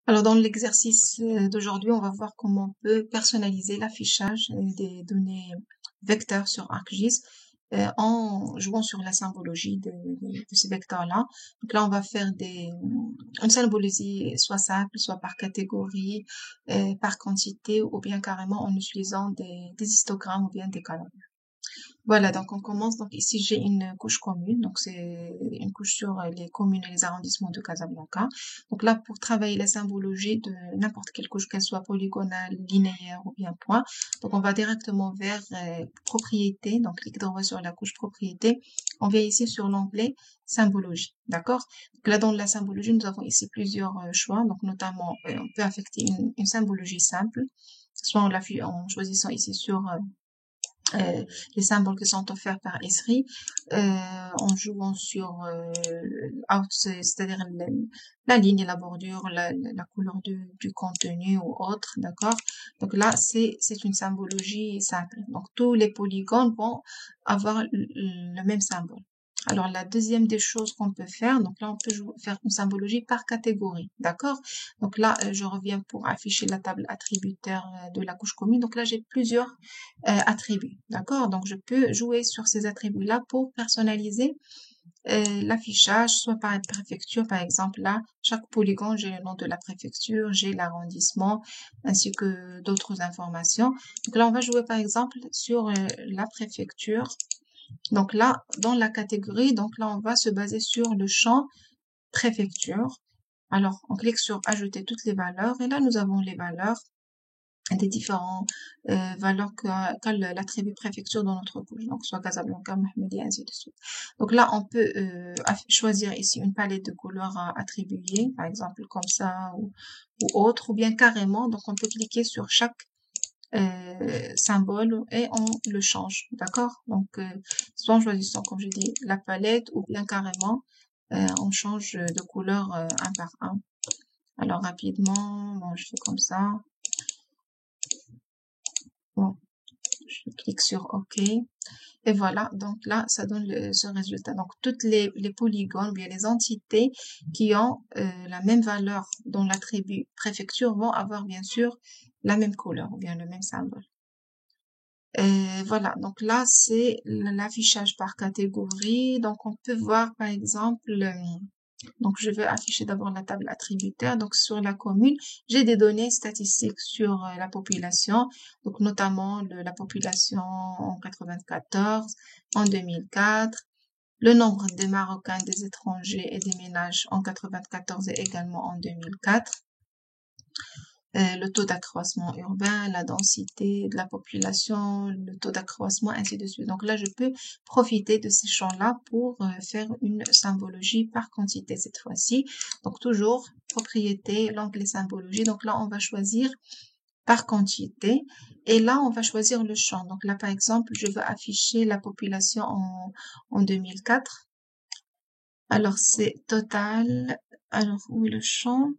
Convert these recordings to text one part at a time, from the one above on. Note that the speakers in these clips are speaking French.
Alors, dans l'exercice d'aujourd'hui, on va voir comment on peut personnaliser l'affichage des données vecteurs sur ArcGIS en jouant sur la symbologie de ces vecteurs-là. Donc là, on va faire une symbologie soit simple, soit par catégorie, par quantité, ou bien carrément en utilisant des histogrammes ou bien des colonnes. Voilà, donc on commence. Donc ici, j'ai une couche commune. Donc c'est une couche sur les communes et les arrondissements de Casablanca. Donc là, pour travailler la symbologie de n'importe quelle couche, qu'elle soit polygonale, linéaire ou bien point, donc on va directement vers propriété. Donc clic droit sur la couche propriété. On vient ici sur l'onglet symbologie. D'accord? Donc là, dans la symbologie, nous avons ici plusieurs choix. Donc notamment, on peut affecter une symbologie simple, soit en choisissant ici sur les symboles qui sont offerts par Esri, en jouant sur out, c'est-à-dire la ligne et la bordure, la couleur du contenu ou autre, d'accord? Donc là, c'est une symbologie simple. Donc tous les polygones vont avoir le même symbole. Alors la deuxième des choses qu'on peut faire, donc là on peut faire une symbologie par catégorie, d'accord? Donc là je reviens pour afficher la table attributaire de la couche commune. Donc là j'ai plusieurs attributs, d'accord? Donc je peux jouer sur ces attributs-là pour personnaliser l'affichage, soit par préfecture, par exemple là, chaque polygone, j'ai le nom de la préfecture, j'ai l'arrondissement, ainsi que d'autres informations. Donc là, on va jouer par exemple sur la préfecture. Donc là, dans la catégorie, donc là, on va se baser sur le champ préfecture. Alors, on clique sur ajouter toutes les valeurs et là, nous avons les valeurs des différentes valeurs qu'a l'attribut préfecture dans notre couche, donc soit Casablanca, Mohammedia, ainsi de suite. Donc là, on peut choisir ici une palette de couleurs à attribuer, par exemple comme ça ou autre, ou bien carrément, donc on peut cliquer sur chaque symbole et on le change, d'accord? Donc, soit en choisissant, comme je dis, la palette ou bien carrément, on change de couleur un par un. Alors, rapidement, bon, je fais comme ça. Bon, je clique sur OK. Et voilà, donc là, ça donne ce résultat. Donc, toutes les polygones, ou bien les entités qui ont la même valeur dans l'attribut préfecture vont avoir bien sûr la même couleur, ou bien le même symbole. Voilà, donc là, c'est l'affichage par catégorie. Donc, on peut voir, par exemple, donc je vais afficher d'abord la table attributaire. Donc, sur la commune, j'ai des données statistiques sur la population, donc notamment la population en 94, en 2004, le nombre des Marocains, des étrangers et des ménages en 94 et également en 2004. Le taux d'accroissement urbain, la densité de la population, le taux d'accroissement, ainsi de suite. Donc là, je peux profiter de ces champs-là pour faire une symbologie par quantité cette fois-ci. Donc toujours propriété, l'onglet symbologie. Donc là, on va choisir par quantité et là, on va choisir le champ. Donc là, par exemple, je veux afficher la population en 2004. Alors c'est total. Alors où est le champ?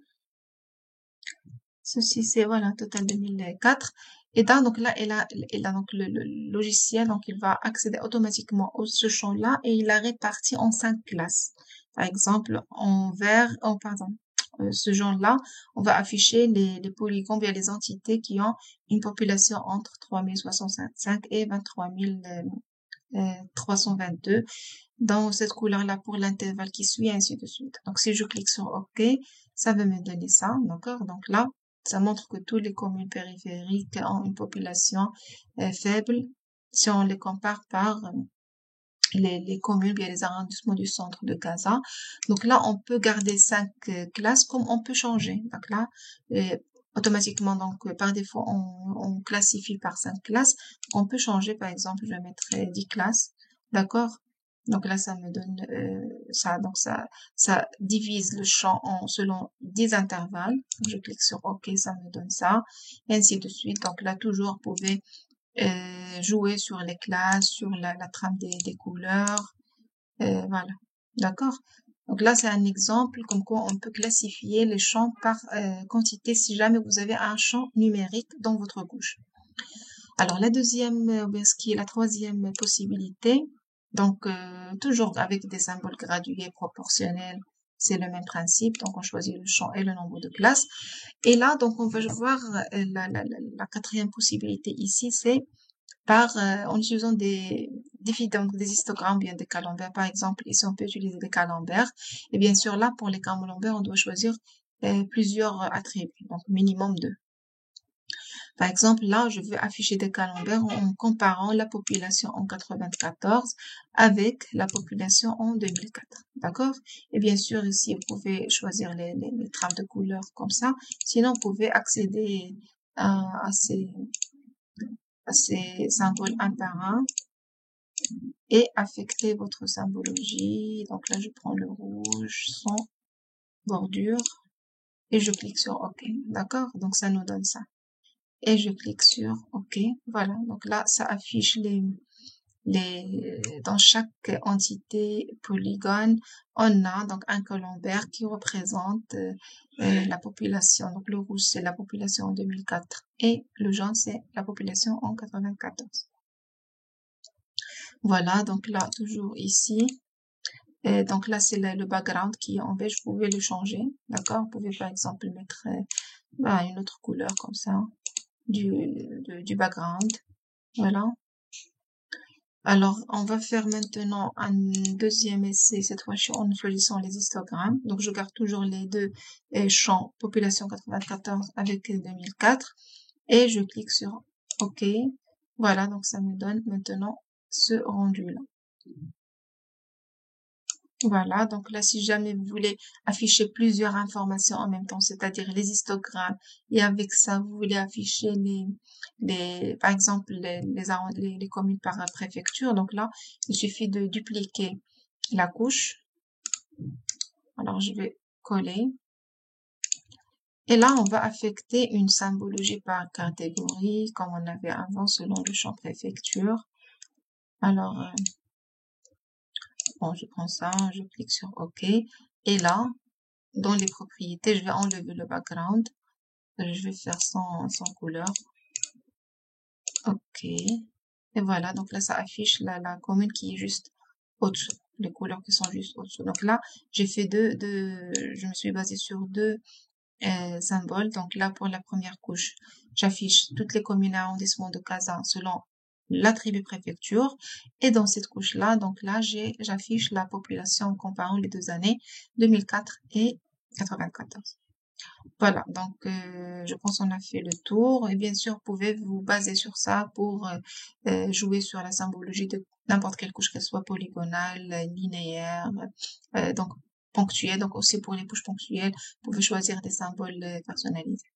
Ceci, c'est, voilà, total 2004. Et donc là, elle a donc le logiciel, donc il va accéder automatiquement à ce champ-là et il a réparti en 5 classes. Par exemple, en vert, pardon, ce genre-là, on va afficher les polygones, bien les entités qui ont une population entre 3065 et 23.322 dans cette couleur-là pour l'intervalle qui suit, ainsi de suite. Donc, si je clique sur OK, ça va me donner ça, d'accord? Donc là, ça montre que tous les communes périphériques ont une population faible si on les compare par les communes, bien les arrondissements du centre de Gaza. Donc là, on peut garder 5 classes comme on peut changer. Donc là, automatiquement, donc par défaut, on classifie par 5 classes. On peut changer, par exemple, je vais mettre 10 classes, d'accord? Donc là, ça me donne ça. Donc ça divise le champ selon 10 intervalles. Je clique sur OK, ça me donne ça, et ainsi de suite. Donc là, toujours, vous pouvez jouer sur les classes, sur la trame des couleurs, voilà. D'accord? Donc là, c'est un exemple comme quoi on peut classifier les champs par quantité si jamais vous avez un champ numérique dans votre couche. Alors la deuxième, bien, ce qui est la troisième possibilité, donc toujours avec des symboles gradués proportionnels, c'est le même principe. Donc, on choisit le champ et le nombre de classes. Et là, donc, on va voir la quatrième possibilité ici, c'est en utilisant donc des histogrammes, bien des camemberts. Par exemple, ici, on peut utiliser des camemberts. Et bien sûr, là, pour les camemberts, on doit choisir plusieurs attributs, donc minimum 2. Par exemple, là, je veux afficher des camemberts en comparant la population en 94 avec la population en 2004. D'accord? Et bien sûr, ici, vous pouvez choisir les trames de couleur comme ça. Sinon, vous pouvez accéder à ces symboles un par un et affecter votre symbologie. Donc là, je prends le rouge sans bordure et je clique sur OK. D'accord? Donc ça nous donne ça. Et je clique sur OK. Voilà. Donc là, ça affiche dans chaque entité polygone, on a donc un camembert qui représente la population. Donc le rouge, c'est la population en 2004 et le jaune, c'est la population en 94. Voilà, donc là, toujours ici. Et donc là, c'est le background qui est en beige. Vous pouvez le changer, d'accord? Vous pouvez par exemple mettre une autre couleur comme ça du background. Voilà. Alors, on va faire maintenant un deuxième essai, cette fois-ci en choisissant les histogrammes. Donc, je garde toujours les deux champs population 94 avec 2004 et je clique sur OK. Voilà, donc ça me donne maintenant ce rendu-là. Voilà, donc là, si jamais vous voulez afficher plusieurs informations en même temps, c'est-à-dire les histogrammes, et avec ça, vous voulez afficher par exemple, les communes par préfecture, donc là, il suffit de dupliquer la couche. Alors, je vais coller. Et là, on va affecter une symbologie par catégorie, comme on avait avant, selon le champ préfecture. Alors, bon, je prends ça, je clique sur OK. Et là, dans les propriétés, je vais enlever le background. Je vais faire sans couleur. OK. Et voilà, donc là, ça affiche la commune qui est juste au-dessous. Les couleurs qui sont juste au-dessous. Donc là, j'ai fait je me suis basée sur deux symboles. Donc là, pour la première couche, j'affiche toutes les communes à arrondissement de Casa selon l'attribut préfecture. Et dans cette couche-là, donc là, j'affiche la population en comparant les 2 années, 2004 et 94. Voilà, donc je pense qu'on a fait le tour. Et bien sûr, vous pouvez vous baser sur ça pour jouer sur la symbologie de n'importe quelle couche, qu'elle soit polygonale, linéaire, donc ponctuelle. Donc aussi pour les couches ponctuelles, vous pouvez choisir des symboles personnalisés.